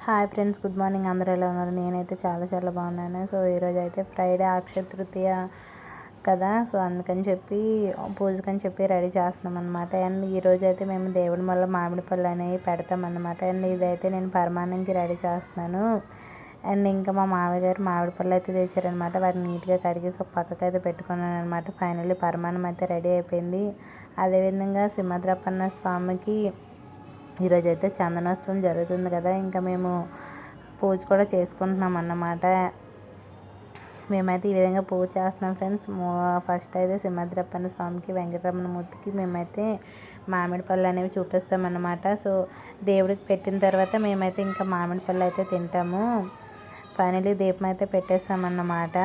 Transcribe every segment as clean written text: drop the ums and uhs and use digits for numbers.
Hi friends, good morning. అందరూ ఎలా ఉన్నారు? నేనైతే చాలా చాలా బాగున్నాను. సో ఈరోజు అయితే ఫ్రైడే అక్షయ తృతీయ కదా, సో అందుకని చెప్పి పూజకని చెప్పి రెడీ చేస్తున్నాం అనమాట. అండ్ ఈరోజు అయితే మేము దేవుడి వల్ల మామిడి పళ్ళు అనేవి పెడతామన్నమాట. అండ్ ఇదైతే నేను పరమాన్నంకి రెడీ చేస్తున్నాను. అండ్ ఇంకా మా మామయ్య గారు మామిడి పళ్ళు అయితే తెచ్చారనమాట. వాటిని నీట్గా కడిగేసి ఒక పక్కకు అయితే పెట్టుకున్నాను అనమాట. ఫైనల్లీ పరమాన్నం అయితే రెడీ అయిపోయింది. అదేవిధంగా సింహద్రపన్న స్వామికి ఈరోజు అయితే చందనోత్సవం జరుగుతుంది కదా, ఇంకా మేము పూజ కూడా చేసుకుంటున్నాం అన్నమాట. మేమైతే ఈ విధంగా పూజ చేస్తున్నాం ఫ్రెండ్స్. ఫస్ట్ అయితే సింహద్రపన్న స్వామికి, వెంకటరమణ మూర్తికి మేమైతే మామిడి పళ్ళు అనేవి చూపిస్తామన్నమాట. సో దేవుడికి పెట్టిన తర్వాత మేమైతే ఇంకా మామిడి పళ్ళు అయితే తింటాము. ఫైనలీ దీపం అయితే పెట్టేస్తామన్నమాట.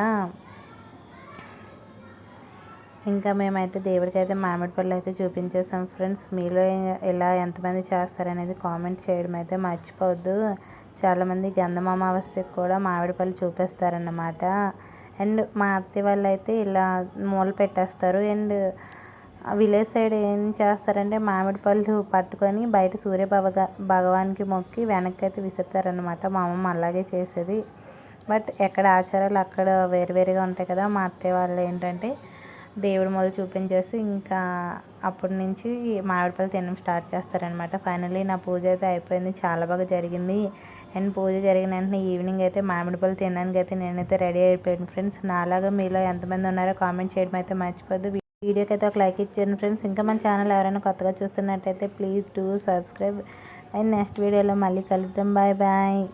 ఇంకా మేమైతే దేవుడికి అయితే మామిడి పళ్ళు అయితే చూపించేసాం ఫ్రెండ్స్. మీలో ఇలా ఎంతమంది చేస్తారనేది కామెంట్ చేయడం అయితే మర్చిపోవద్దు. చాలామంది గంధం అమావాస్యకు కూడా మామిడి పళ్ళు చూపిస్తారన్నమాట. అండ్ మా అత్తయ్య వాళ్ళు అయితే ఇలా మూల పెట్టేస్తారు. అండ్ విలేజ్ సైడ్ ఏం చేస్తారంటే మామిడి పళ్ళు పట్టుకొని బయట భగవాన్కి మొక్కి వెనక్కి అయితే విసురుతారనమాట. మా అమ్మమ్మ అలాగే చేసేది. బట్ ఎక్కడ ఆచారాలు అక్కడ వేరువేరుగా ఉంటాయి కదా. మా అత్తయ్య వాళ్ళు ఏంటంటే దేవుడి మొదలు చూపించేసి ఇంకా అప్పటి నుంచి మామిడిపళ్ళు తినడం స్టార్ట్ చేస్తారనమాట. ఫైనల్లీ నా పూజ అయితే అయిపోయింది, చాలా బాగా జరిగింది. అండ్ పూజ జరిగిన వెంటనే ఈవినింగ్ అయితే మామిడిపళ్ళు తినడానికి అయితే నేనైతే రెడీ అయిపోయాను ఫ్రెండ్స్. నాలాగా మీలో ఎంతమంది ఉన్నారో కామెంట్ చేయడం అయితే మర్చిపోద్దు. వీడియోకి అయితే ఒక లైక్ ఇచ్చాను ఫ్రెండ్స్. ఇంకా మన ఛానల్ ఎవరైనా కొత్తగా చూస్తున్నట్టయితే please do subscribe. And next వీడియోలో మళ్ళీ కలుద్దాం. Bye bye.